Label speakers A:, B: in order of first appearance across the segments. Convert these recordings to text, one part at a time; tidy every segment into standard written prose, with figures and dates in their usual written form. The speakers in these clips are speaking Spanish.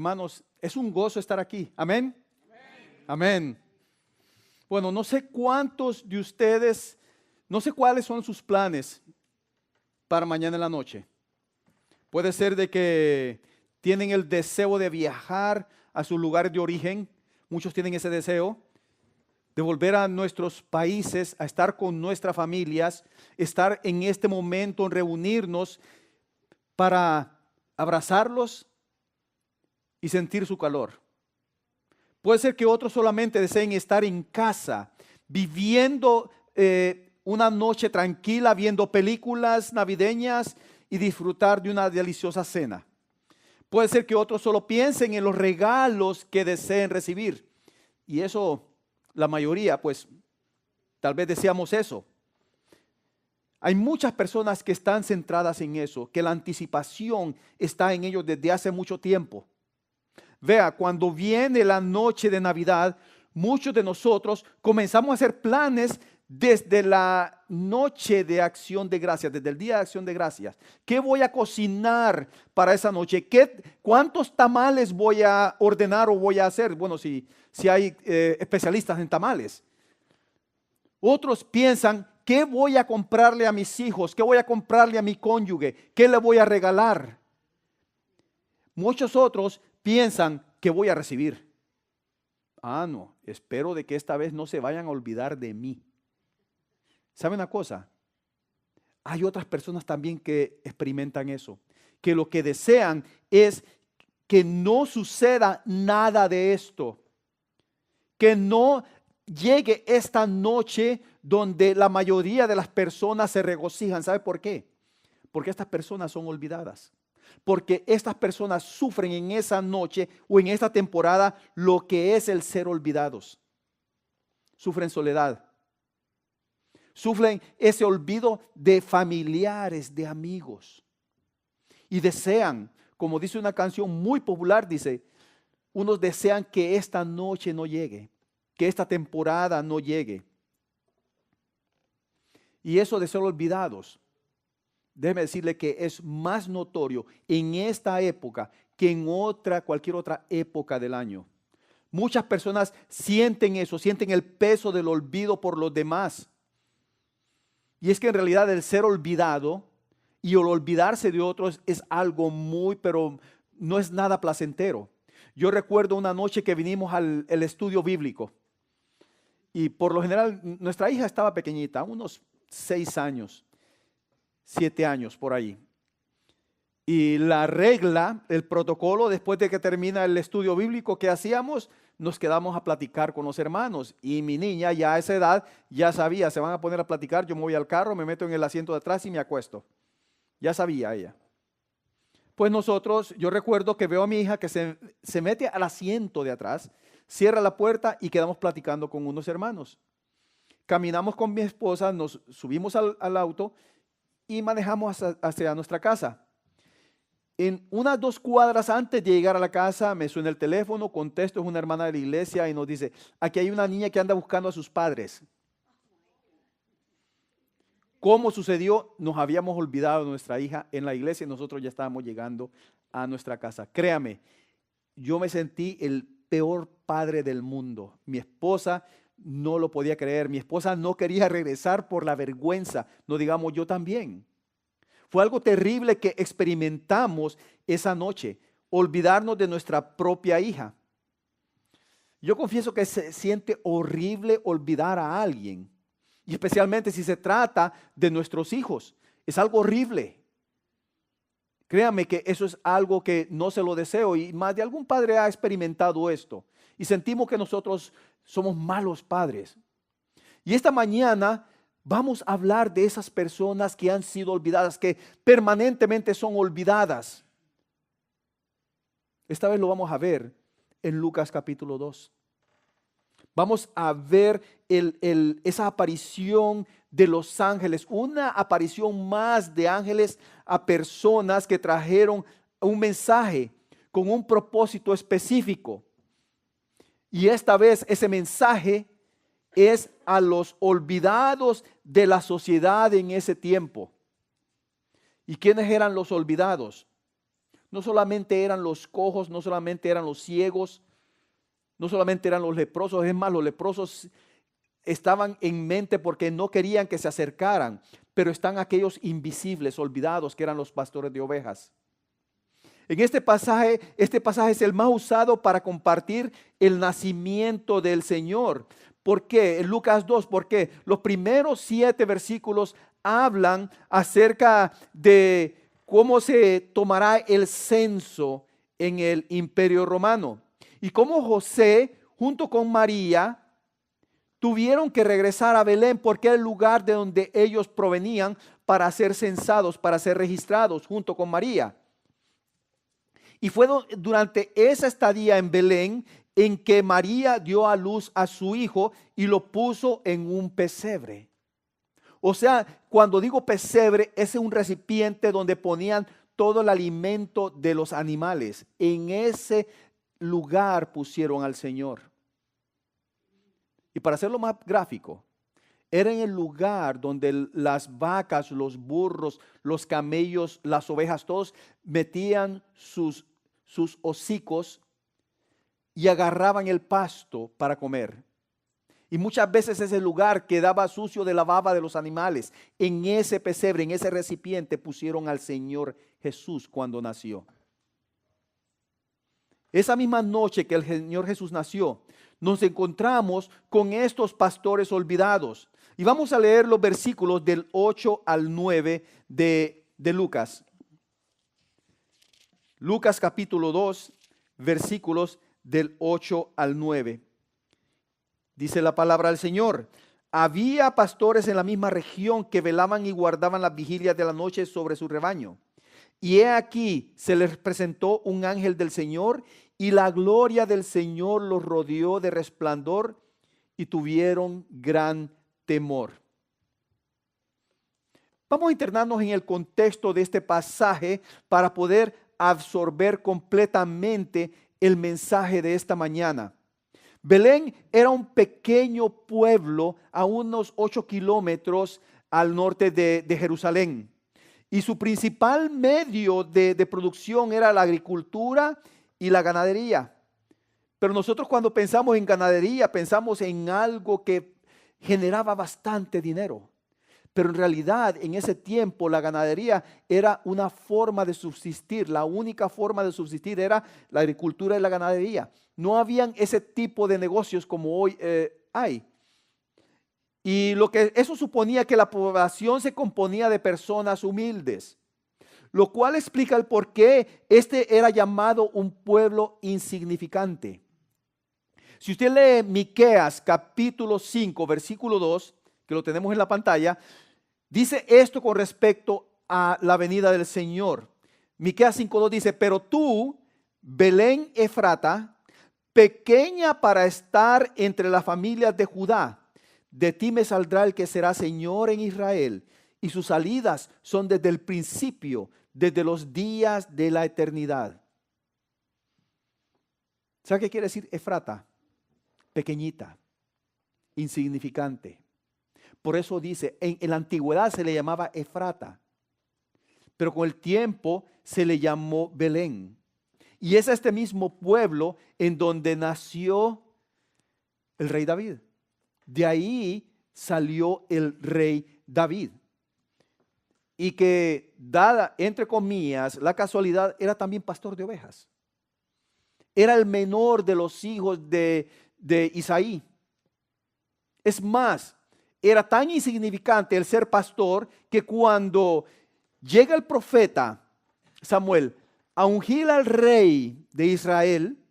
A: Hermanos, es un gozo estar aquí. Amén. Amén. Bueno, no sé cuántos de ustedes, no sé cuáles son sus planes para mañana en la noche. Puede ser de que tienen el deseo de viajar a sus lugares de origen. Muchos tienen ese deseo de volver a nuestros países, a estar con nuestras familias, estar en este momento, en reunirnos para abrazarlos y sentir su calor. Puede ser que otros solamente deseen estar en casa, viviendo una noche tranquila, viendo películas navideñas y disfrutar de una deliciosa cena. Puede ser que otros solo piensen en los regalos que deseen recibir. Y eso, la mayoría, pues, tal vez deseamos eso. Hay muchas personas que están centradas en eso, que la anticipación está en ellos desde hace mucho tiempo. Vea, cuando viene la noche de Navidad, muchos de nosotros comenzamos a hacer planes desde la noche de acción de gracias, desde el día de acción de gracias. ¿Qué voy a cocinar para esa noche? ¿Cuántos tamales voy a ordenar o voy a hacer? Bueno, si hay especialistas en tamales. Otros piensan, ¿qué voy a comprarle a mis hijos? ¿Qué voy a comprarle a mi cónyuge? ¿Qué le voy a regalar? Muchos otros piensan que voy a recibir. No, espero de que esta vez no se vayan a olvidar de mí. ¿Sabe una cosa? Hay otras personas también que experimentan eso, que lo que desean es que no suceda nada de esto, que no llegue esta noche donde la mayoría de las personas se regocijan. ¿Sabe por qué? Porque estas personas son olvidadas. Porque estas personas sufren en esa noche o en esta temporada lo que es el ser olvidados. Sufren soledad. Sufren ese olvido de familiares, de amigos. Y desean, como dice una canción muy popular, dice, unos desean que esta noche no llegue, que esta temporada no llegue. Y eso de ser olvidados, déjeme decirle que es más notorio en esta época que en cualquier otra época del año. Muchas personas sienten eso, sienten el peso del olvido por los demás. Y es que en realidad el ser olvidado y el olvidarse de otros es algo pero no es nada placentero. Yo recuerdo una noche que vinimos al estudio bíblico y por lo general nuestra hija estaba pequeñita, unos 6 años, 7 años por ahí. Y la regla, el protocolo, después de que termina el estudio bíblico, ¿qué hacíamos? Nos quedamos a platicar con los hermanos. Y mi niña ya a esa edad ya sabía, se van a poner a platicar, yo me voy al carro, me meto en el asiento de atrás y me acuesto. Ya sabía ella. Pues yo recuerdo que veo a mi hija que se mete al asiento de atrás, cierra la puerta y quedamos platicando con unos hermanos. Caminamos con mi esposa, nos subimos al auto y manejamos hacia nuestra casa. En unas 2 cuadras antes de llegar a la casa me suena el teléfono, contesto, es una hermana de la iglesia y nos dice, aquí hay una niña que anda buscando a sus padres. ¿Cómo sucedió? Nos habíamos olvidado de nuestra hija en la iglesia y nosotros ya estábamos llegando a nuestra casa. Créame, yo me sentí el peor padre del mundo. Mi esposa no lo podía creer, mi esposa no quería regresar por la vergüenza, no digamos yo también. Fue algo terrible que experimentamos esa noche, olvidarnos de nuestra propia hija. Yo confieso que se siente horrible olvidar a alguien, y especialmente si se trata de nuestros hijos. Es algo horrible. Créame que eso es algo que no se lo deseo y más de algún padre ha experimentado esto y sentimos que nosotros somos malos padres. Y esta mañana vamos a hablar de esas personas que han sido olvidadas, que permanentemente son olvidadas. Esta vez lo vamos a ver en Lucas capítulo 2. Vamos a ver esa aparición de los ángeles, una aparición más de ángeles a personas que trajeron un mensaje con un propósito específico. Y esta vez ese mensaje es a los olvidados de la sociedad en ese tiempo. ¿Y quiénes eran los olvidados? no solamente eran los cojos, no solamente eran los ciegos, no solamente eran los leprosos, es más, los leprosos estaban en mente porque no querían que se acercaran, pero están aquellos invisibles, olvidados, que eran los pastores de ovejas. En este pasaje es el más usado para compartir el nacimiento del Señor. ¿Por qué? En Lucas 2, porque los primeros 7 versículos hablan acerca de cómo se tomará el censo en el Imperio Romano y cómo José, junto con María, tuvieron que regresar a Belén porque era el lugar de donde ellos provenían para ser censados, para ser registrados junto con María. Y fue durante esa estadía en Belén en que María dio a luz a su hijo y lo puso en un pesebre. O sea, cuando digo pesebre, ese es un recipiente donde ponían todo el alimento de los animales. En ese lugar pusieron al Señor. Y para hacerlo más gráfico, era en el lugar donde las vacas, los burros, los camellos, las ovejas, todos metían sus hocicos y agarraban el pasto para comer. Y muchas veces ese lugar quedaba sucio de la baba de los animales. En ese pesebre, en ese recipiente pusieron al Señor Jesús cuando nació. Esa misma noche que el Señor Jesús nació, nos encontramos con estos pastores olvidados. Y vamos a leer los versículos del 8 al 9 de Lucas. Lucas capítulo 2, versículos del 8 al 9. Dice la palabra del Señor: había pastores en la misma región que velaban y guardaban las vigilias de la noche sobre su rebaño. Y he aquí, se les presentó un ángel del Señor, y la gloria del Señor los rodeó de resplandor, y tuvieron gran temor. Vamos a internarnos en el contexto de este pasaje para poder absorber completamente el mensaje de esta mañana. Belén era un pequeño pueblo a unos 8 kilómetros al norte de Jerusalén. Y su principal medio de producción era la agricultura y la ganadería. Pero nosotros cuando pensamos en ganadería, pensamos en algo que generaba bastante dinero. Pero en realidad en ese tiempo la ganadería era una forma de subsistir. La única forma de subsistir era la agricultura y la ganadería. No habían ese tipo de negocios como hoy hay. Y eso suponía que la población se componía de personas humildes, lo cual explica el por qué este era llamado un pueblo insignificante. Si usted lee Miqueas capítulo 5, versículo 2, que lo tenemos en la pantalla, dice esto con respecto a la venida del Señor. Miqueas 5:2 dice: pero tú, Belén Efrata, pequeña para estar entre las familias de Judá, de ti me saldrá el que será Señor en Israel, y sus salidas son desde el principio, desde los días de la eternidad. ¿Sabe qué quiere decir Efrata? Pequeñita, insignificante. Por eso dice, en la antigüedad se le llamaba Efrata, pero con el tiempo se le llamó Belén. Y es este mismo pueblo en donde nació el rey David. De ahí salió el rey David. Y que, dada entre comillas la casualidad, era también pastor de ovejas. Era el menor de los hijos de Isaí. Es más, era tan insignificante el ser pastor que cuando llega el profeta Samuel a ungir al rey de Israel,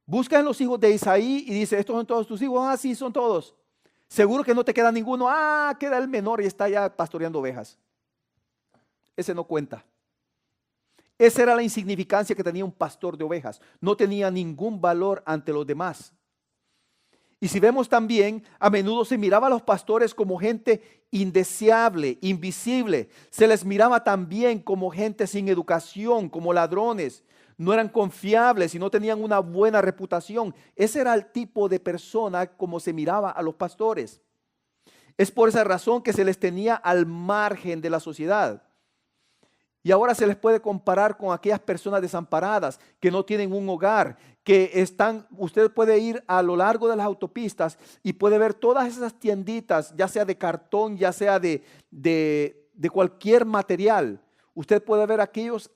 A: busca en los hijos de Isaí y dice: ¿estos son todos tus hijos? Ah, sí, son todos. Seguro que no te queda ninguno. Ah, queda el menor y está ya pastoreando ovejas. Ese no cuenta. Esa era la insignificancia que tenía un pastor de ovejas. No tenía ningún valor ante los demás. Y si vemos también, a menudo se miraba a los pastores como gente indeseable, invisible. Se les miraba también como gente sin educación, como ladrones. No eran confiables y no tenían una buena reputación. Ese era el tipo de persona como se miraba a los pastores. Es por esa razón que se les tenía al margen de la sociedad. Y ahora se les puede comparar con aquellas personas desamparadas que no tienen un hogar, que están, usted puede ir a lo largo de las autopistas y puede ver todas esas tienditas, ya sea de cartón, ya sea de cualquier material. Usted puede ver aquellos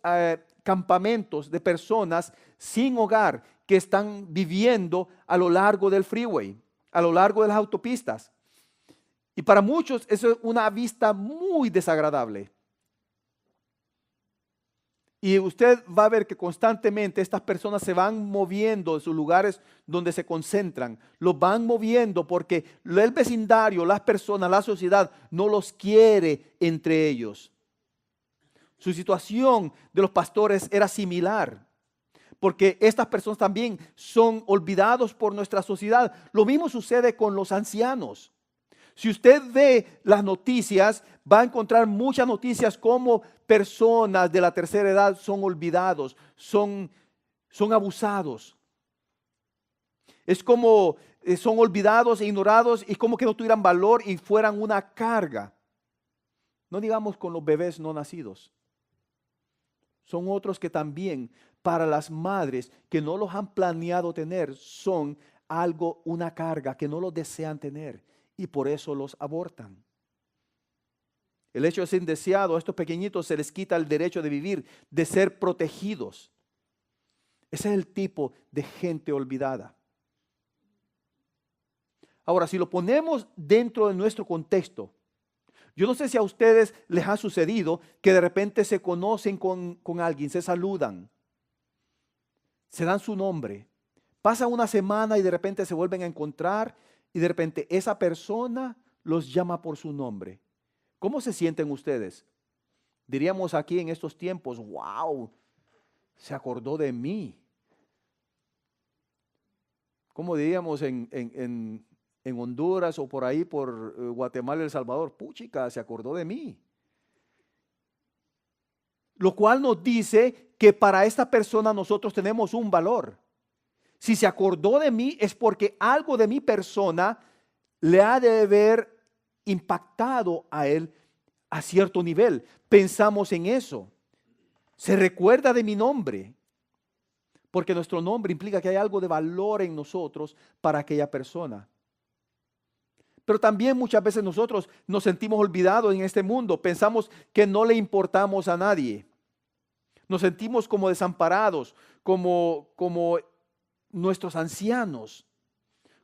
A: campamentos de personas sin hogar que están viviendo a lo largo del freeway, a lo largo de las autopistas. Y para muchos eso es una vista muy desagradable. Y usted va a ver que constantemente estas personas se van moviendo de sus lugares donde se concentran. Los van moviendo porque el vecindario, las personas, la sociedad no los quiere entre ellos. Su situación de los pastores era similar, porque estas personas también son olvidados por nuestra sociedad. Lo mismo sucede con los ancianos. Si usted ve las noticias, va a encontrar muchas noticias como personas de la tercera edad son olvidados, son abusados. Es como son olvidados e ignorados y como que no tuvieran valor y fueran una carga. No digamos con los bebés no nacidos. Son otros que también para las madres que no los han planeado tener son algo, una carga que no los desean tener y por eso los abortan. El hecho de ser indeseado, a estos pequeñitos se les quita el derecho de vivir, de ser protegidos. Ese es el tipo de gente olvidada. Ahora, si lo ponemos dentro de nuestro contexto, yo no sé si a ustedes les ha sucedido que de repente se conocen con alguien, se saludan, se dan su nombre, pasa una semana y de repente se vuelven a encontrar y de repente esa persona los llama por su nombre. ¿Cómo se sienten ustedes? Diríamos aquí en estos tiempos, wow, se acordó de mí. ¿Cómo diríamos en Honduras o por ahí, por Guatemala, El Salvador? Puchica, se acordó de mí. Lo cual nos dice que para esta persona nosotros tenemos un valor. Si se acordó de mí es porque algo de mi persona le ha de haber impactado a él a cierto nivel. Pensamos en eso. Se recuerda de mi nombre. Porque nuestro nombre implica que hay algo de valor en nosotros para aquella persona. Pero también muchas veces nosotros nos sentimos olvidados en este mundo. Pensamos que no le importamos a nadie. Nos sentimos como desamparados, como nuestros ancianos,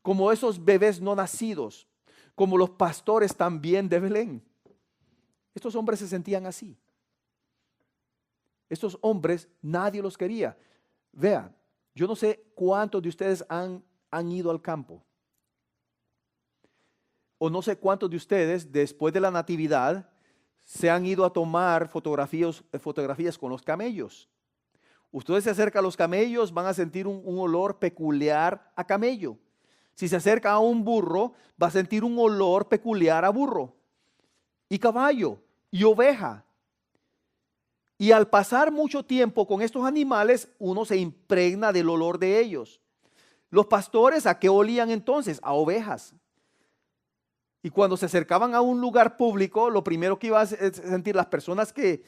A: como esos bebés no nacidos, como los pastores también de Belén. Estos hombres se sentían así. Estos hombres nadie los quería. Vea, yo no sé cuántos de ustedes han ido al campo. O no sé cuántos de ustedes después de la natividad se han ido a tomar fotografías con los camellos. Ustedes se acercan a los camellos, van a sentir un olor peculiar a camello. Si se acerca a un burro, va a sentir un olor peculiar a burro. Y caballo, y oveja. Y al pasar mucho tiempo con estos animales, uno se impregna del olor de ellos. Los pastores, ¿a qué olían entonces? A ovejas. Y cuando se acercaban a un lugar público, lo primero que iban a sentir las personas que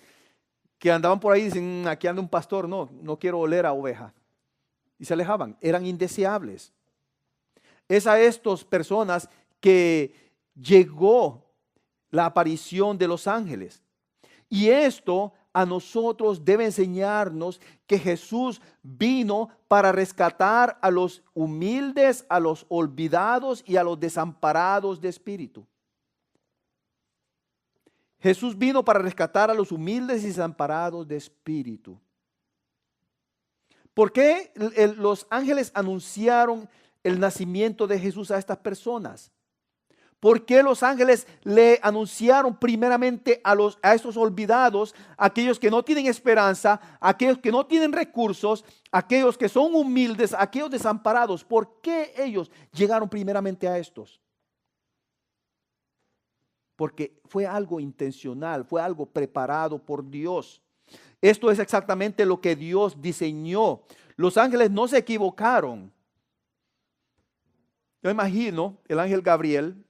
A: andaban por ahí, dicen, aquí anda un pastor, no quiero oler a oveja. Y se alejaban, eran indeseables. Es a estas personas que llegó la aparición de los ángeles. Y esto a nosotros debe enseñarnos que Jesús vino para rescatar a los humildes, a los olvidados y a los desamparados de espíritu. Jesús vino para rescatar a los humildes y desamparados de espíritu. ¿Por qué los ángeles anunciaron el nacimiento de Jesús a estas personas? ¿Por qué los ángeles le anunciaron primeramente a estos olvidados, aquellos que no tienen esperanza, aquellos que no tienen recursos, aquellos que son humildes, aquellos desamparados? ¿Por qué ellos llegaron primeramente a estos? Porque fue algo intencional, fue algo preparado por Dios. Esto es exactamente lo que Dios diseñó. Los ángeles no se equivocaron. Yo imagino el ángel Gabriel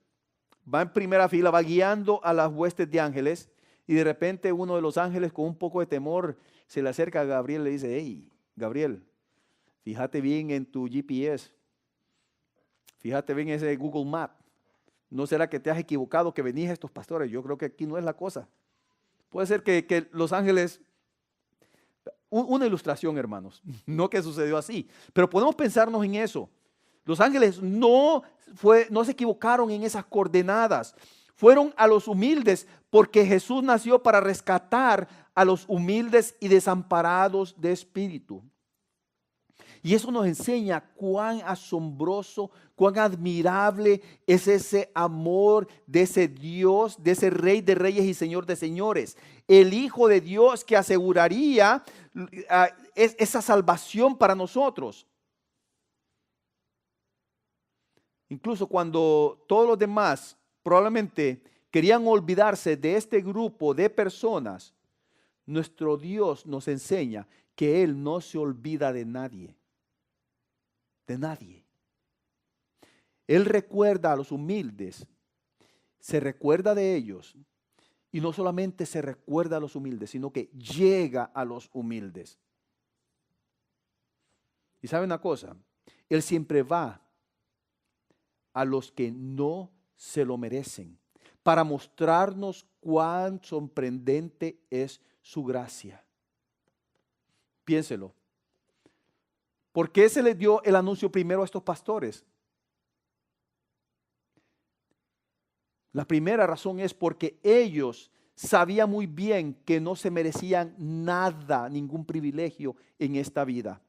A: va en primera fila, va guiando a las huestes de ángeles y de repente uno de los ángeles con un poco de temor se le acerca a Gabriel y le dice, hey, Gabriel, fíjate bien en tu GPS, fíjate bien en ese Google Map. ¿No será que te has equivocado que venís a estos pastores? Yo creo que aquí no es la cosa. Puede ser que los ángeles, una ilustración, hermanos, no que sucedió así, pero podemos pensarnos en eso. Los ángeles no se equivocaron en esas coordenadas. Fueron a los humildes porque Jesús nació para rescatar a los humildes y desamparados de espíritu. Y eso nos enseña cuán asombroso, cuán admirable es ese amor de ese Dios, de ese Rey de Reyes y Señor de Señores. El Hijo de Dios que aseguraría esa salvación para nosotros. Incluso cuando todos los demás probablemente querían olvidarse de este grupo de personas, nuestro Dios nos enseña que Él no se olvida de nadie. De nadie. Él recuerda a los humildes, se recuerda de ellos y no solamente se recuerda a los humildes, sino que llega a los humildes. Y sabe una cosa, Él siempre va a los que no se lo merecen para mostrarnos cuán sorprendente es su gracia. Piénselo. ¿Por qué se les dio el anuncio primero a estos pastores? La primera razón es porque ellos sabían muy bien que no se merecían nada, ningún privilegio en esta vida.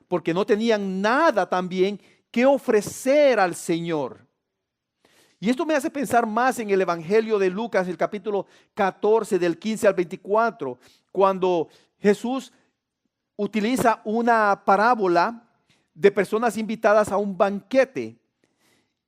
A: Porque no tenían nada también que ofrecer al Señor. Y esto me hace pensar más en el Evangelio de Lucas, el capítulo 14, del 15 al 24, cuando Jesús utiliza una parábola de personas invitadas a un banquete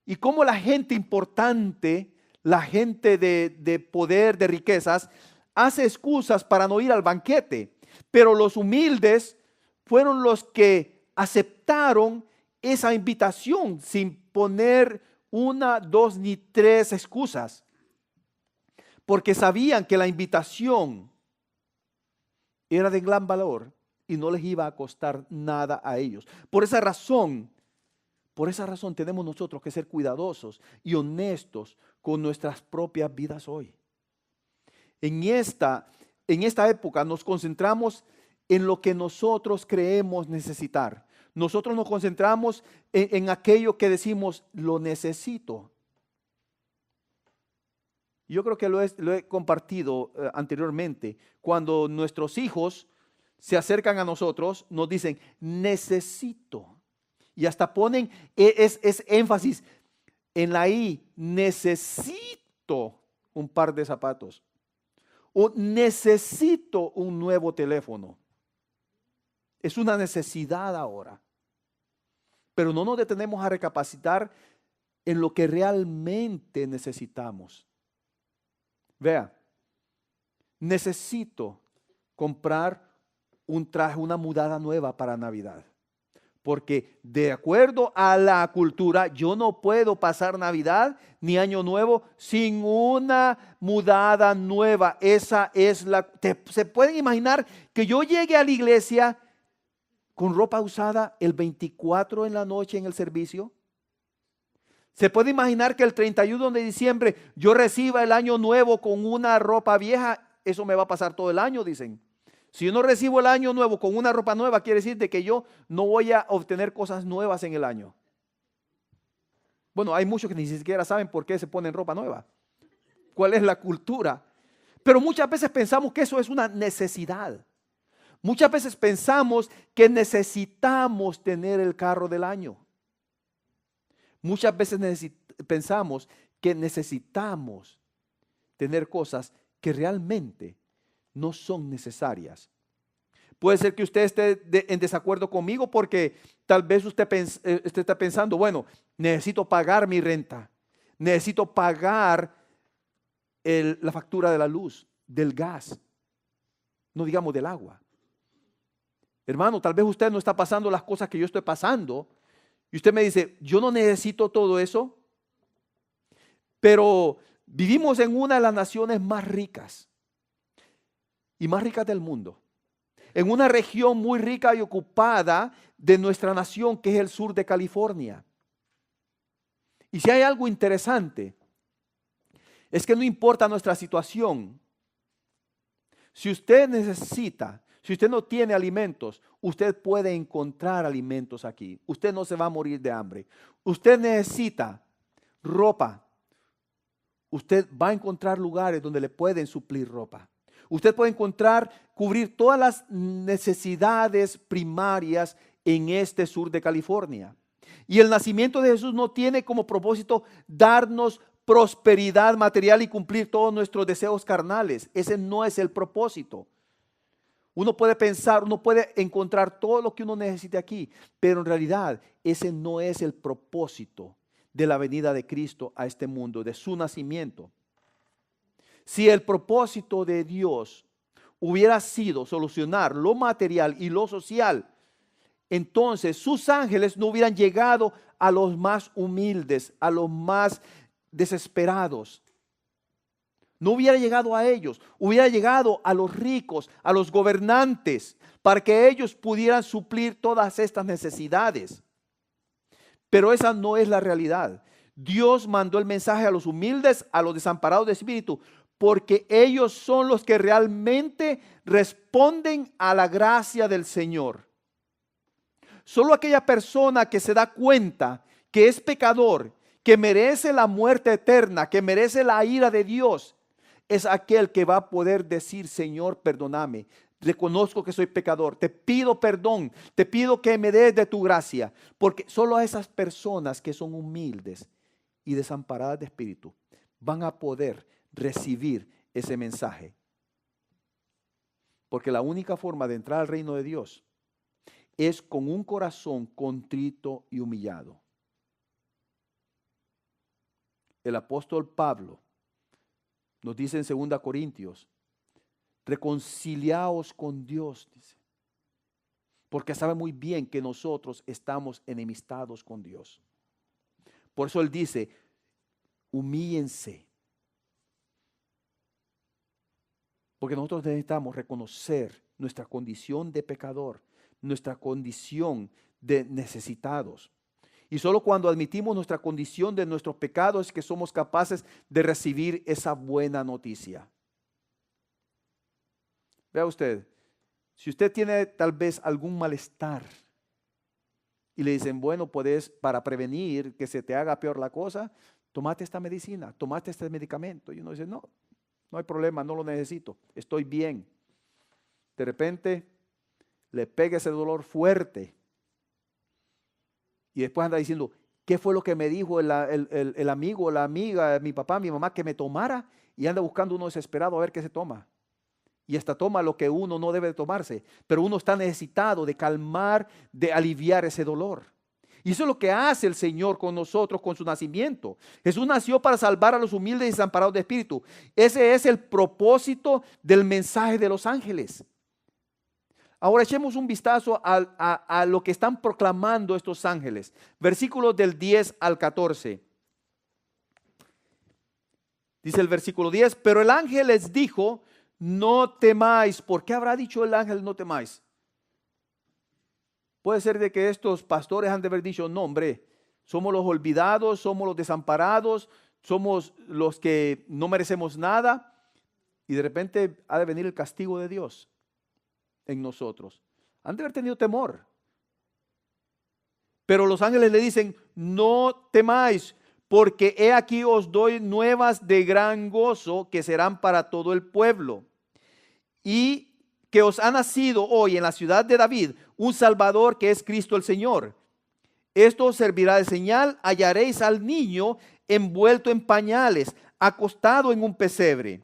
A: y cómo la gente importante, la gente de poder, de riquezas, hace excusas para no ir al banquete, pero los humildes fueron los que aceptaron esa invitación sin poner una, dos ni tres excusas, porque sabían que la invitación era de gran valor y no les iba a costar nada a ellos. Por esa razón tenemos nosotros que ser cuidadosos y honestos con nuestras propias vidas hoy. En esta época nos concentramos en lo que nosotros creemos necesitar. Nosotros nos concentramos en aquello que decimos, lo necesito. Yo creo que lo he compartido anteriormente. Cuando nuestros hijos se acercan a nosotros, nos dicen, necesito. Y hasta ponen es énfasis en la I, necesito un par de zapatos. O necesito un nuevo teléfono. Es una necesidad ahora. Pero no nos detenemos a recapacitar en lo que realmente necesitamos. Vea, necesito comprar un traje, una mudada nueva para Navidad. Porque de acuerdo a la cultura, yo no puedo pasar Navidad ni Año Nuevo sin una mudada nueva. Esa es ¿se pueden imaginar que yo llegue a la iglesia con ropa usada el 24 en la noche en el servicio? ¿Se puede imaginar que el 31 de diciembre yo reciba el año nuevo con una ropa vieja? Eso me va a pasar todo el año, dicen. Si yo no recibo el año nuevo con una ropa nueva, quiere decir de que yo no voy a obtener cosas nuevas en el año. Bueno, hay muchos que ni siquiera saben por qué se ponen ropa nueva. ¿Cuál es la cultura? Pero muchas veces pensamos que eso es una necesidad. Muchas veces pensamos que necesitamos tener el carro del año. Muchas veces pensamos que necesitamos tener cosas que realmente no son necesarias. Puede ser que usted esté en desacuerdo conmigo porque tal vez usted está pensando, bueno, necesito pagar mi renta, necesito pagar la factura de la luz, del gas, no digamos del agua. Hermano, tal vez usted no está pasando las cosas que yo estoy pasando y usted me dice, yo no necesito todo eso, pero Vivimos en una de las naciones más ricas y más ricas del mundo. En una región muy rica y ocupada de nuestra nación, que es el sur de California. Y si hay algo interesante, es que no importa nuestra situación. Si usted necesita, si usted no tiene alimentos, usted puede encontrar alimentos aquí. Usted no se va a morir de hambre. Usted necesita ropa. Usted va a encontrar lugares donde le pueden suplir ropa. Usted puede encontrar, cubrir todas las necesidades primarias en este sur de California. Y el nacimiento de Jesús no tiene como propósito darnos prosperidad material y cumplir todos nuestros deseos carnales. Ese no es el propósito. Uno puede pensar, uno puede encontrar todo lo que uno necesite aquí, pero en realidad ese no es el propósito de la venida de Cristo a este mundo, de su nacimiento. Si el propósito de Dios hubiera sido solucionar lo material y lo social, entonces sus ángeles no hubieran llegado a los más humildes, a los más desesperados. No hubiera llegado a ellos, hubiera llegado a los ricos, a los gobernantes, para que ellos pudieran suplir todas estas necesidades. Pero esa no es la realidad. Dios mandó el mensaje a los humildes, a los desamparados de espíritu, porque ellos son los que realmente responden a la gracia del Señor. Solo aquella persona que se da cuenta que es pecador, que merece la muerte eterna, que merece la ira de Dios, es aquel que va a poder decir: Señor, perdóname, reconozco que soy pecador, te pido perdón, te pido que me des de tu gracia. Porque solo a esas personas que son humildes y desamparadas de espíritu van a poder recibir ese mensaje. Porque la única forma de entrar al reino de Dios es con un corazón contrito y humillado. El apóstol Pablo nos dice en 2 Corintios, reconciliaos con Dios, dice, porque sabe muy bien que nosotros estamos enemistados con Dios. Por eso él dice, humíllense. Porque nosotros necesitamos reconocer nuestra condición de pecador, nuestra condición de necesitados. Y solo cuando admitimos nuestra condición de nuestros pecados es que somos capaces de recibir esa buena noticia. Vea usted, si usted tiene tal vez algún malestar y le dicen, bueno, puedes, para prevenir que se te haga peor la cosa, tomate esta medicina, tomate este medicamento. Y uno dice, no, no hay problema, no lo necesito, estoy bien. De repente le pega ese dolor fuerte. Y después anda diciendo, ¿qué fue lo que me dijo el amigo, la amiga, mi papá, mi mamá, que me tomara? Y anda buscando uno desesperado a ver qué se toma. Y hasta toma lo que uno no debe de tomarse. Pero uno está necesitado de calmar, de aliviar ese dolor. Y eso es lo que hace el Señor con nosotros, con su nacimiento. Jesús nació para salvar a los humildes y desamparados de espíritu. Ese es el propósito del mensaje de los ángeles. Ahora echemos un vistazo a lo que están proclamando estos ángeles. Versículos del 10 al 14. Dice el versículo 10, pero el ángel les dijo, no temáis. ¿Por qué habrá dicho el ángel no temáis? Puede ser de que estos pastores han de haber dicho, no hombre, somos los olvidados, somos los desamparados, somos los que no merecemos nada. Y de repente ha de venir el castigo de Dios en nosotros. Han de haber tenido temor. Pero los ángeles le dicen, no temáis, porque he aquí os doy nuevas de gran gozo que serán para todo el pueblo. Y que os ha nacido hoy en la ciudad de David un Salvador, que es Cristo el Señor. Esto os servirá de señal, hallaréis al niño envuelto en pañales, acostado en un pesebre.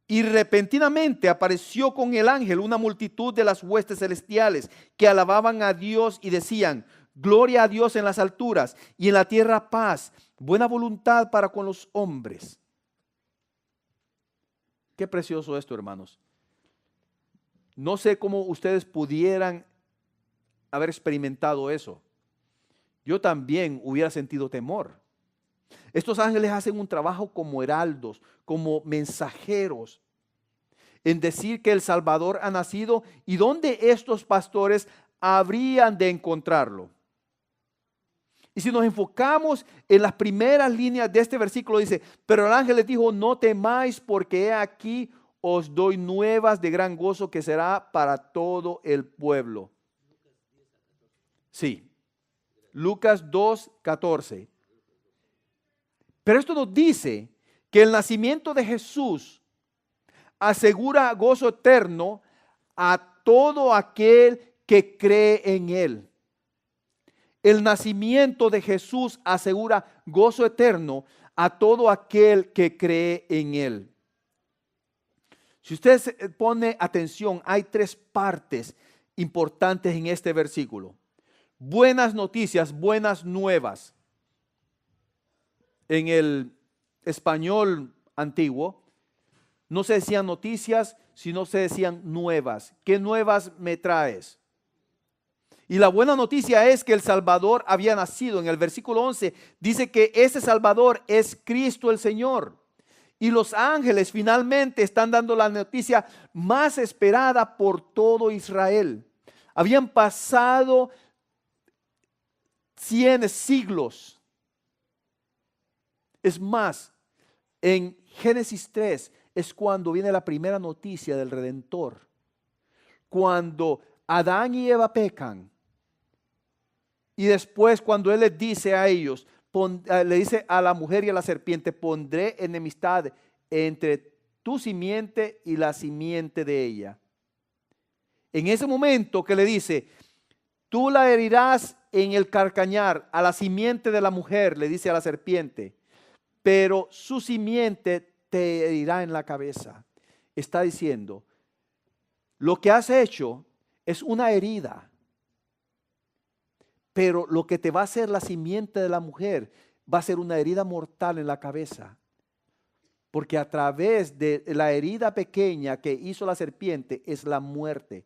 A: Y repentinamente apareció con el ángel una multitud de las huestes celestiales que alababan a Dios y decían, gloria a Dios en las alturas y en la tierra paz, buena voluntad para con los hombres. Qué precioso esto, hermanos. No sé cómo ustedes pudieran haber experimentado eso. Yo también hubiera sentido temor. Estos ángeles hacen un trabajo como heraldos, como mensajeros, en decir que el Salvador ha nacido y dónde estos pastores habrían de encontrarlo. Y si nos enfocamos en las primeras líneas de este versículo, dice, pero el ángel les dijo, no temáis, porque he aquí os doy nuevas de gran gozo que será para todo el pueblo. Sí, Lucas 2:14. Pero esto nos dice que el nacimiento de Jesús asegura gozo eterno a todo aquel que cree en Él. El nacimiento de Jesús asegura gozo eterno a todo aquel que cree en Él. Si usted pone atención, hay tres partes importantes en este versículo. Buenas noticias, buenas nuevas. En el español antiguo no se decían noticias, sino se decían nuevas. ¿Qué nuevas me traes? Y la buena noticia es que el Salvador había nacido. En el versículo 11 dice que ese Salvador es Cristo el Señor. Y los ángeles finalmente están dando la noticia más esperada por todo Israel. Habían pasado 100 siglos. Es más, en Génesis 3 es cuando viene la primera noticia del Redentor. Cuando Adán y Eva pecan. Y después cuando Él les dice a ellos, le dice a la mujer y a la serpiente, pondré enemistad entre tu simiente y la simiente de ella. En ese momento que le dice, tú la herirás en el calcañar, a la simiente de la mujer, le dice a la serpiente, pero su simiente te herirá en la cabeza. Está diciendo, lo que has hecho es una herida. Pero lo que te va a hacer la simiente de la mujer va a ser una herida mortal en la cabeza. Porque a través de la herida pequeña que hizo la serpiente es la muerte.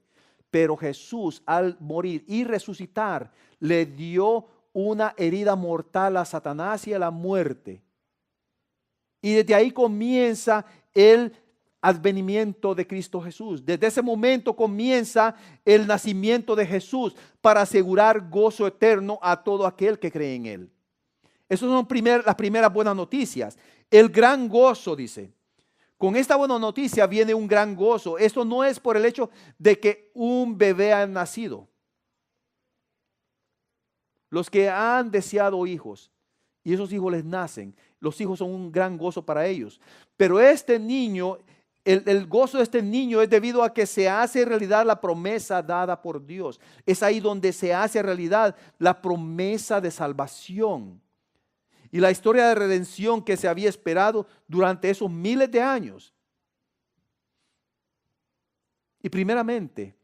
A: Pero Jesús al morir y resucitar le dio una herida mortal a Satanás y a la muerte. Y desde ahí comienza el advenimiento de Cristo Jesús. Desde ese momento comienza el nacimiento de Jesús para asegurar gozo eterno a todo aquel que cree en Él. Esas son las primeras buenas noticias. El gran gozo, dice. Con esta buena noticia viene un gran gozo. Esto no es por el hecho de que un bebé ha nacido. Los que han deseado hijos y esos hijos les nacen, los hijos son un gran gozo para ellos. Pero este niño, el gozo de este niño es debido a que se hace realidad la promesa dada por Dios. Es ahí donde se hace realidad la promesa de salvación. Y la historia de redención que se había esperado durante esos miles de años. Y primeramente,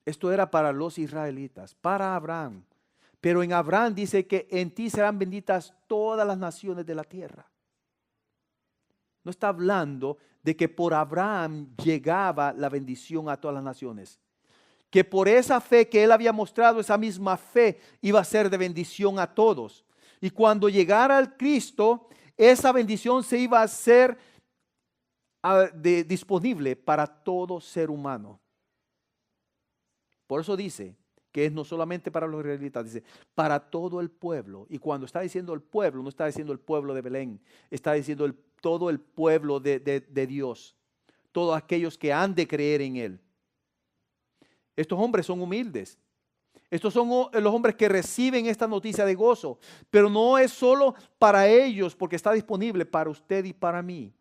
A: esto era para los israelitas, para Abraham. Pero en Abraham dice que en ti serán benditas todas las naciones de la tierra. No está hablando de que por Abraham llegaba la bendición a todas las naciones. Que por esa fe que él había mostrado, esa misma fe iba a ser de bendición a todos. Y cuando llegara el Cristo, esa bendición se iba a hacer disponible para todo ser humano. Por eso dice que es no solamente para los israelitas, dice para todo el pueblo. Y cuando está diciendo el pueblo, no está diciendo el pueblo de Belén, está diciendo todo el pueblo de Dios, todos aquellos que han de creer en Él. Estos hombres son humildes. Estos son los hombres que reciben esta noticia de gozo, pero no es solo para ellos porque está disponible para usted y para mí.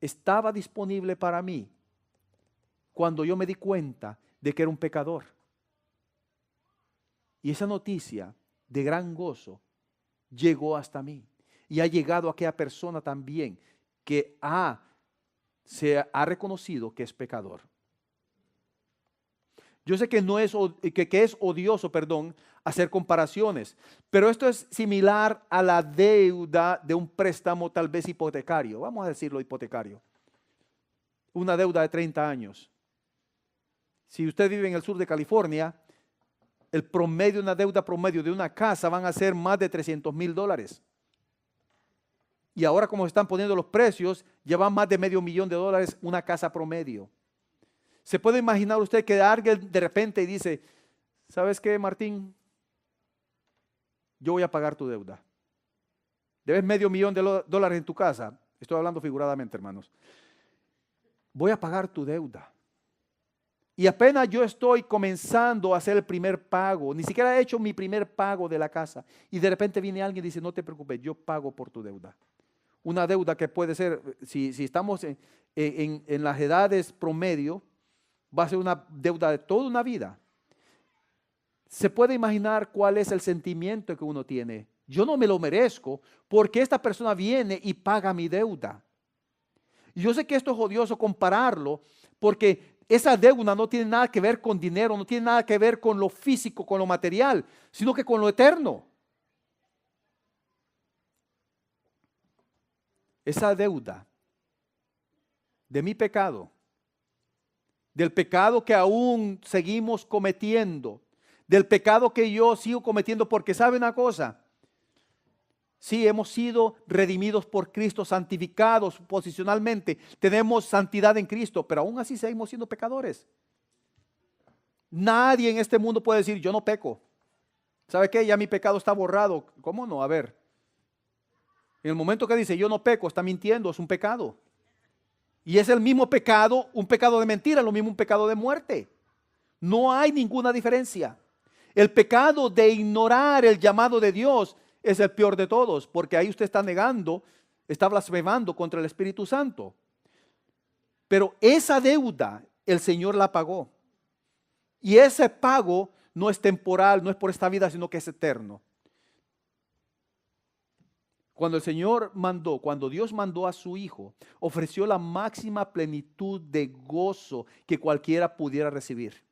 A: Estaba disponible para mí cuando yo me di cuenta de que era un pecador. Y esa noticia de gran gozo llegó hasta mí y ha llegado a aquella persona también que se ha reconocido que es pecador. Yo sé que es odioso, hacer comparaciones, pero esto es similar a la deuda de un préstamo tal vez hipotecario. Vamos a decirlo hipotecario. Una deuda de 30 años. Si usted vive en el sur de California, una deuda promedio de una casa van a ser más de $300,000. Y ahora como están poniendo los precios, llevan más de $500,000 una casa promedio. ¿Se puede imaginar usted que alguien de repente dice, ¿sabes qué, Martín? Yo voy a pagar tu deuda. Debes $500,000 en tu casa. Estoy hablando figuradamente, hermanos. Voy a pagar tu deuda. Y apenas yo estoy comenzando a hacer el primer pago, ni siquiera he hecho mi primer pago de la casa. Y de repente viene alguien y dice, no te preocupes, yo pago por tu deuda. Una deuda que puede ser, si estamos en las edades promedio, va a ser una deuda de toda una vida. Se puede imaginar cuál es el sentimiento que uno tiene. Yo no me lo merezco porque esta persona viene y paga mi deuda. Y yo sé que esto es odioso compararlo porque esa deuda no tiene nada que ver con dinero, no tiene nada que ver con lo físico, con lo material, sino que con lo eterno. Esa deuda de mi pecado, del pecado que aún seguimos cometiendo, del pecado que yo sigo cometiendo, porque ¿sabe una cosa? Sí, hemos sido redimidos por Cristo, santificados posicionalmente, tenemos santidad en Cristo, pero aún así seguimos siendo pecadores. Nadie en este mundo puede decir, yo no peco. ¿Sabe qué? Ya mi pecado está borrado. ¿Cómo no? A ver. En el momento que dice, yo no peco, está mintiendo, es un pecado. Y es el mismo pecado, un pecado de mentira, lo mismo un pecado de muerte. No hay ninguna diferencia. El pecado de ignorar el llamado de Dios es el peor de todos, porque ahí usted está negando, está blasfemando contra el Espíritu Santo. Pero esa deuda el Señor la pagó. Y ese pago no es temporal, no es por esta vida, sino que es eterno. Cuando el Señor mandó, cuando Dios mandó a su Hijo, ofreció la máxima plenitud de gozo que cualquiera pudiera recibir.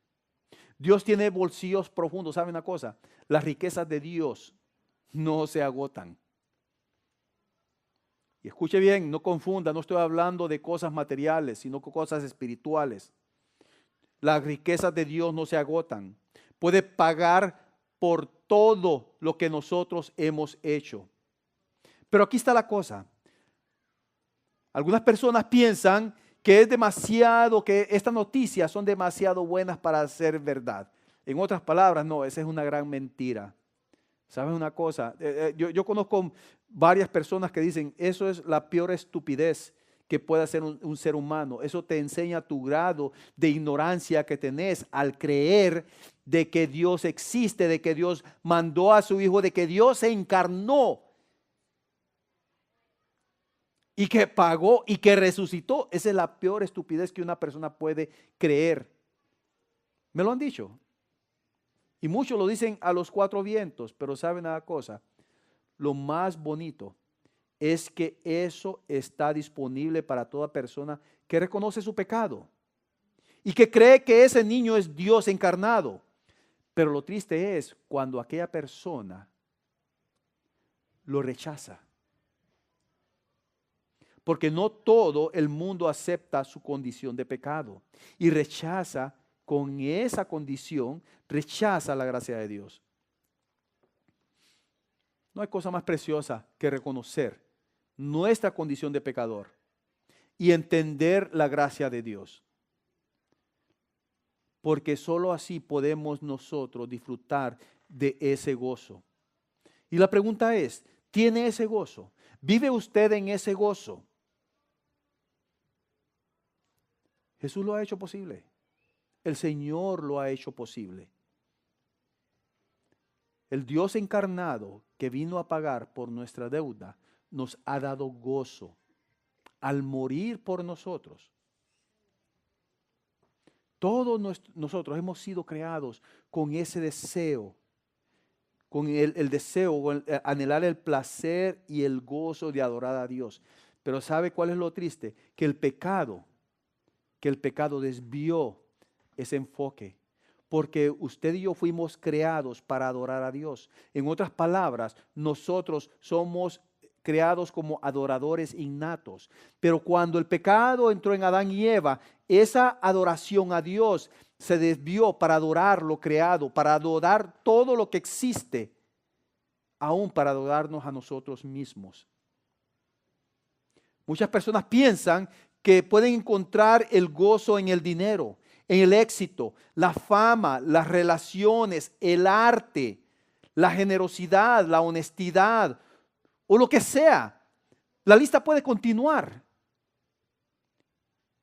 A: Dios tiene bolsillos profundos. ¿Sabe una cosa? Las riquezas de Dios no se agotan. Y escuche bien, no confunda, no estoy hablando de cosas materiales, sino de cosas espirituales. Las riquezas de Dios no se agotan. Puede pagar por todo lo que nosotros hemos hecho. Pero aquí está la cosa. Algunas personas piensan que es demasiado, que estas noticias son demasiado buenas para ser verdad. En otras palabras, no, esa es una gran mentira. ¿Sabes una cosa? Yo conozco varias personas que dicen, eso es la peor estupidez que puede hacer un ser humano. Eso te enseña tu grado de ignorancia que tenés al creer de que Dios existe, de que Dios mandó a su Hijo, de que Dios se encarnó y que pagó y que resucitó. Esa es la peor estupidez que una persona puede creer. Me lo han dicho. Y muchos lo dicen a los cuatro vientos, pero ¿saben una cosa? Lo más bonito es que eso está disponible para toda persona que reconoce su pecado y que cree que ese niño es Dios encarnado. Pero lo triste es cuando aquella persona lo rechaza. Porque no todo el mundo acepta su condición de pecado y rechaza, con esa condición, rechaza la gracia de Dios. No hay cosa más preciosa que reconocer nuestra condición de pecador y entender la gracia de Dios. Porque solo así podemos nosotros disfrutar de ese gozo. Y la pregunta es, ¿tiene ese gozo? ¿Vive usted en ese gozo? Jesús lo ha hecho posible. El Señor lo ha hecho posible. El Dios encarnado que vino a pagar por nuestra deuda nos ha dado gozo al morir por nosotros. Todos nosotros hemos sido creados con ese deseo, con el deseo, con anhelar el placer y el gozo de adorar a Dios. Pero ¿sabe cuál es lo triste? Que el pecado desvió ese enfoque, porque usted y yo fuimos creados para adorar a Dios. En otras palabras, nosotros somos creados como adoradores innatos, pero cuando el pecado entró en Adán y Eva, esa adoración a Dios se desvió para adorar lo creado, para adorar todo lo que existe, aún para adorarnos a nosotros mismos. Muchas personas piensan que pueden encontrar el gozo en el dinero, en el éxito, la fama, las relaciones, el arte, la generosidad, la honestidad o lo que sea. La lista puede continuar.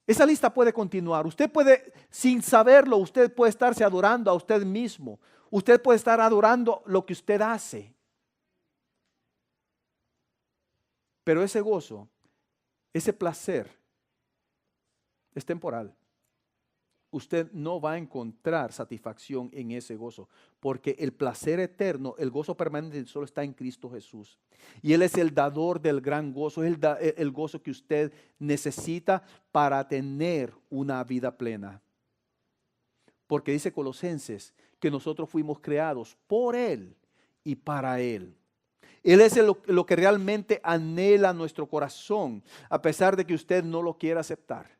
A: Esa lista puede continuar. Usted puede, sin saberlo, usted puede estarse adorando a usted mismo. Usted puede estar adorando lo que usted hace. Pero ese gozo, ese placer, es temporal. Usted no va a encontrar satisfacción en ese gozo, porque el placer eterno, el gozo permanente solo está en Cristo Jesús. Y Él es el dador del gran gozo, es el gozo que usted necesita para tener una vida plena. Porque dice Colosenses que nosotros fuimos creados por Él y para Él. Él es lo que realmente anhela nuestro corazón, a pesar de que usted no lo quiera aceptar.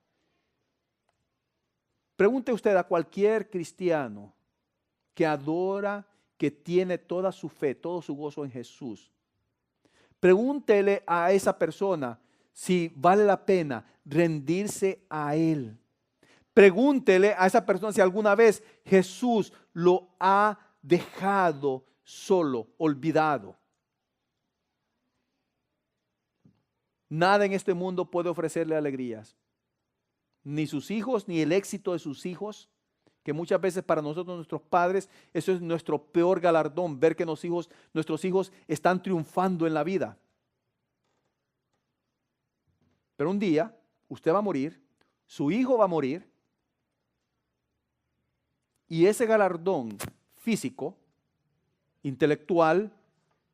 A: Pregunte usted a cualquier cristiano que adora, que tiene toda su fe, todo su gozo en Jesús. Pregúntele a esa persona si vale la pena rendirse a Él. Pregúntele a esa persona si alguna vez Jesús lo ha dejado solo, olvidado. Nada en este mundo puede ofrecerle alegrías. Ni sus hijos, ni el éxito de sus hijos, que muchas veces para nosotros, nuestros padres, eso es nuestro peor galardón, ver que nuestros hijos están triunfando en la vida. Pero un día, usted va a morir, su hijo va a morir, y ese galardón físico, intelectual,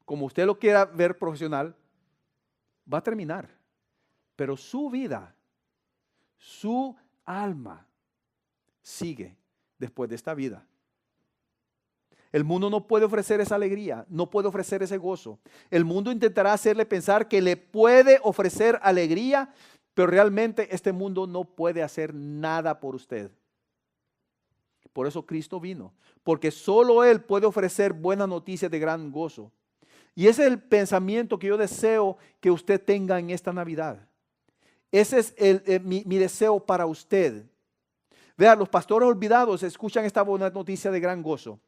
A: como usted lo quiera ver profesional, va a terminar. Pero su vida, su alma sigue después de esta vida. El mundo no puede ofrecer esa alegría, no puede ofrecer ese gozo. El mundo intentará hacerle pensar que le puede ofrecer alegría, pero realmente este mundo no puede hacer nada por usted. Por eso Cristo vino, porque solo Él puede ofrecer buenas noticias de gran gozo. Y ese es el pensamiento que yo deseo que usted tenga en esta Navidad. Ese es mi deseo para usted. Vean, los pastores olvidados escuchan esta buena noticia de gran gozo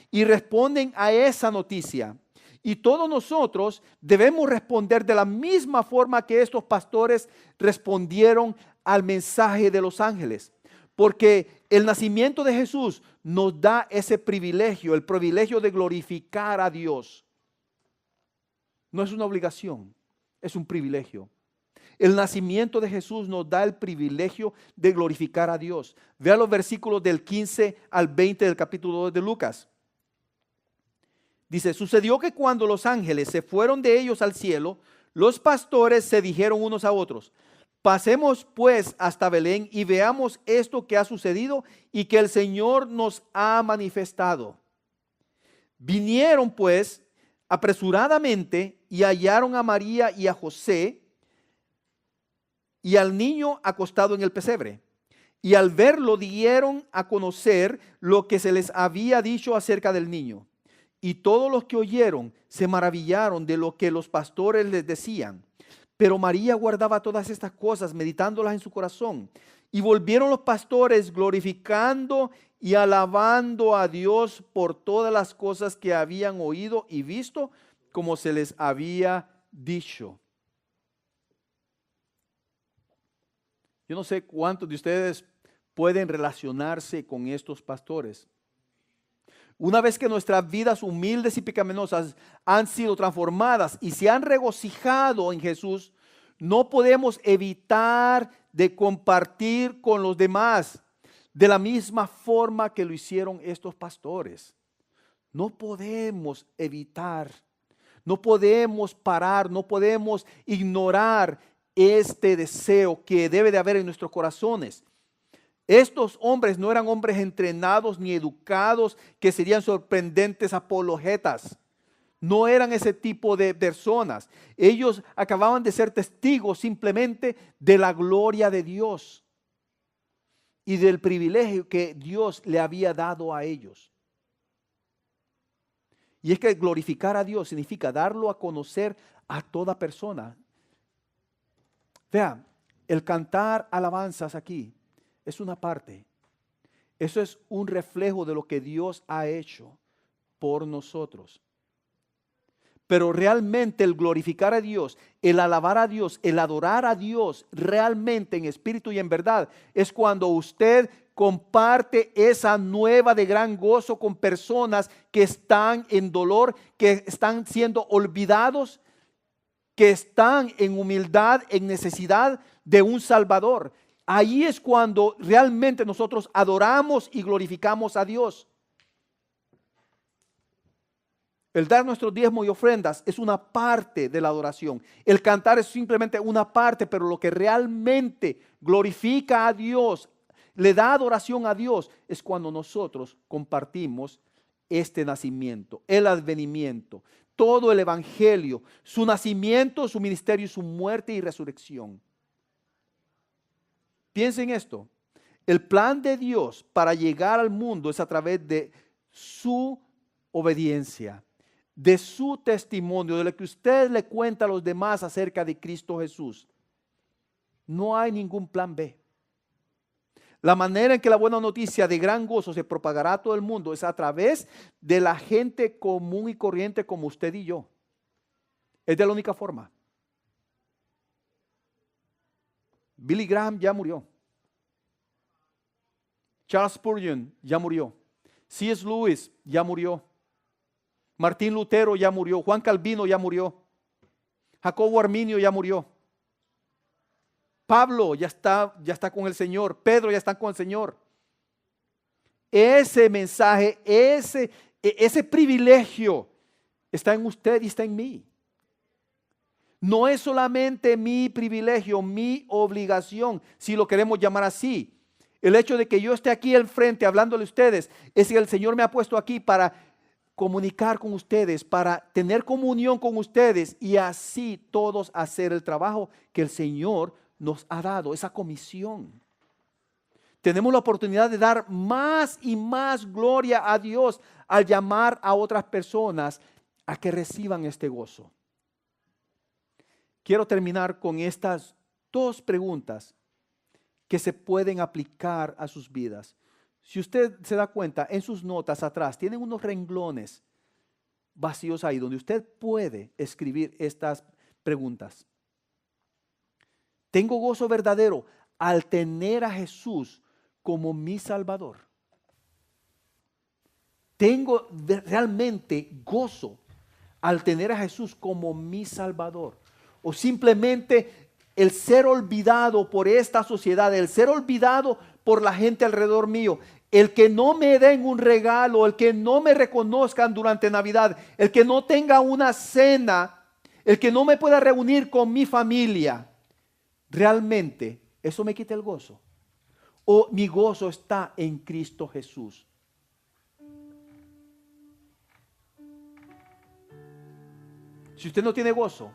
A: y responden a esa noticia. Y todos nosotros debemos responder de la misma forma que estos pastores respondieron al mensaje de los ángeles. Porque el nacimiento de Jesús nos da ese privilegio, el privilegio de glorificar a Dios. No es una obligación, es un privilegio. El nacimiento de Jesús nos da el privilegio de glorificar a Dios. Vea los versículos del 15 al 20 del capítulo 2 de Lucas. Dice, sucedió que cuando los ángeles se fueron de ellos al cielo, los pastores se dijeron unos a otros, pasemos pues hasta Belén y veamos esto que ha sucedido y que el Señor nos ha manifestado. Vinieron pues apresuradamente y hallaron a María y a José y al niño acostado en el pesebre. Y al verlo dieron a conocer lo que se les había dicho acerca del niño. Y todos los que oyeron se maravillaron de lo que los pastores les decían. Pero María guardaba todas estas cosas, meditándolas en su corazón. Y volvieron los pastores glorificando y alabando a Dios por todas las cosas que habían oído y visto, como se les había dicho. Yo no sé cuántos de ustedes pueden relacionarse con estos pastores. Una vez que nuestras vidas humildes y pecaminosas han sido transformadas y se han regocijado en Jesús, no podemos evitar de compartir con los demás de la misma forma que lo hicieron estos pastores. No podemos evitar, no podemos parar, no podemos ignorar este deseo que debe de haber en nuestros corazones. Estos hombres no eran hombres entrenados ni educados que serían sorprendentes apologetas. No eran ese tipo de personas. Ellos acababan de ser testigos simplemente de la gloria de Dios y del privilegio que Dios le había dado a ellos. Y es que glorificar a Dios significa darlo a conocer a toda persona. Vea, el cantar alabanzas aquí es una parte. Eso es un reflejo de lo que Dios ha hecho por nosotros. Pero realmente el glorificar a Dios, el alabar a Dios, el adorar a Dios realmente en espíritu y en verdad es cuando usted comparte esa nueva de gran gozo con personas que están en dolor, que están siendo olvidados, que están en humildad, en necesidad de un Salvador. Ahí es cuando realmente nosotros adoramos y glorificamos a Dios. El dar nuestros diezmos y ofrendas es una parte de la adoración. El cantar es simplemente una parte, pero lo que realmente glorifica a Dios, le da adoración a Dios, es cuando nosotros compartimos este nacimiento, el advenimiento, todo el evangelio, su nacimiento, su ministerio, su muerte y resurrección. Piensen esto, el plan de Dios para llegar al mundo es a través de su obediencia, de su testimonio, de lo que usted le cuenta a los demás acerca de Cristo Jesús. No hay ningún plan B. La manera en que la buena noticia de gran gozo se propagará a todo el mundo es a través de la gente común y corriente como usted y yo. Es de la única forma. Billy Graham ya murió. Charles Spurgeon ya murió. C.S. Lewis ya murió. Martín Lutero ya murió. Juan Calvino ya murió. Jacobo Arminio ya murió. Pablo ya está con el Señor. Pedro ya está con el Señor. Ese mensaje, ese privilegio está en usted y está en mí. No es solamente mi privilegio, mi obligación, si lo queremos llamar así. El hecho de que yo esté aquí al frente hablándole a ustedes es que el Señor me ha puesto aquí para comunicar con ustedes, para tener comunión con ustedes y así todos hacer el trabajo que el Señor nos ha dado, esa comisión. Tenemos la oportunidad de dar más y más gloria a Dios al llamar a otras personas a que reciban este gozo. Quiero terminar con estas dos preguntas que se pueden aplicar a sus vidas. Si usted se da cuenta, en sus notas atrás tienen unos renglones vacíos ahí donde usted puede escribir estas preguntas. Tengo gozo verdadero al tener a Jesús como mi Salvador. Tengo realmente gozo al tener a Jesús como mi Salvador. O simplemente el ser olvidado por esta sociedad, el ser olvidado por la gente alrededor mío, el que no me den un regalo, el que no me reconozcan durante Navidad, el que no tenga una cena, el que no me pueda reunir con mi familia. ¿Realmente eso me quita el gozo? ¿O mi gozo está en Cristo Jesús? Si usted no tiene gozo,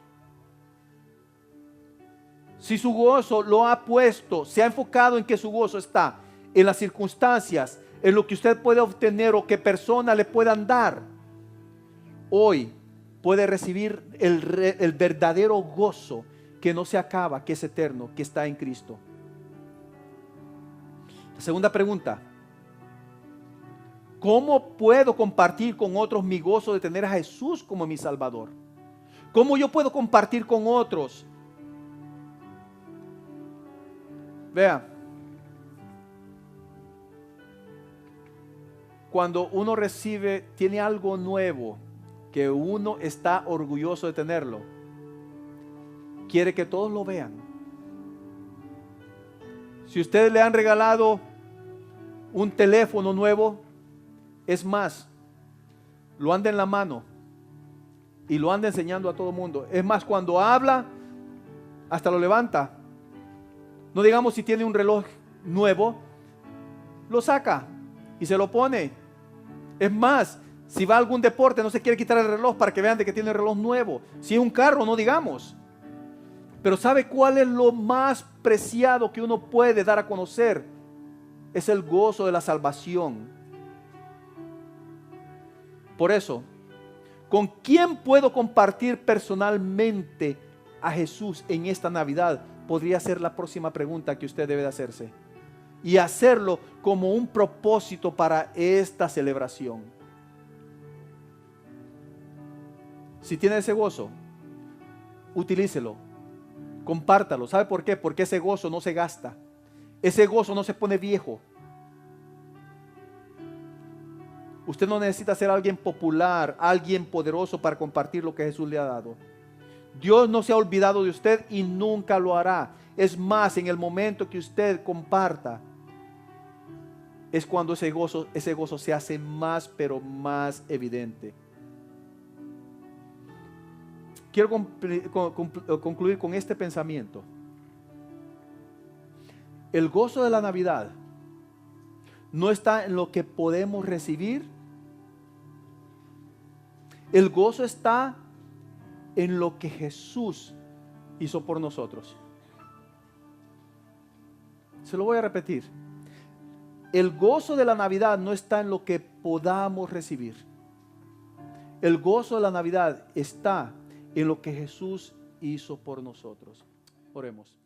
A: si su gozo lo ha puesto, se ha enfocado en que su gozo está en las circunstancias, en lo que usted puede obtener o que personas le puedan dar, hoy puede recibir el verdadero gozo que no se acaba, que es eterno, que está en Cristo. La segunda pregunta: ¿cómo puedo compartir con otros mi gozo de tener a Jesús como mi Salvador? ¿Cómo yo puedo compartir con otros? Vea, cuando uno tiene algo nuevo, que uno está orgulloso de tenerlo, quiere que todos lo vean. Si ustedes le han regalado un teléfono nuevo, es más, lo anda en la mano y lo anda enseñando a todo el mundo. Es más, cuando habla, hasta lo levanta. No digamos si tiene un reloj nuevo, lo saca y se lo pone. Es más, si va a algún deporte, no se quiere quitar el reloj para que vean de que tiene el reloj nuevo. Si es un carro, no digamos. Pero ¿sabe cuál es lo más preciado que uno puede dar a conocer? Es el gozo de la salvación. Por eso, ¿con quién puedo compartir personalmente a Jesús en esta Navidad? podría ser la próxima pregunta que usted debe de hacerse. Y hacerlo como un propósito para esta celebración. Si tiene ese gozo, utilícelo, compártalo. ¿Sabe por qué? Porque ese gozo no se gasta. Ese gozo no se pone viejo. Usted no necesita ser alguien popular, alguien poderoso para compartir lo que Jesús le ha dado. Dios no se ha olvidado de usted y nunca lo hará. Es más, en el momento que usted comparta, es cuando ese gozo se hace más, pero más evidente. Quiero concluir con este pensamiento. El gozo de la Navidad no está en lo que podemos recibir. El gozo está en lo que Jesús hizo por nosotros. Se lo voy a repetir. El gozo de la Navidad no está en lo que podamos recibir. El gozo de la Navidad está en lo que Jesús hizo por nosotros. Oremos.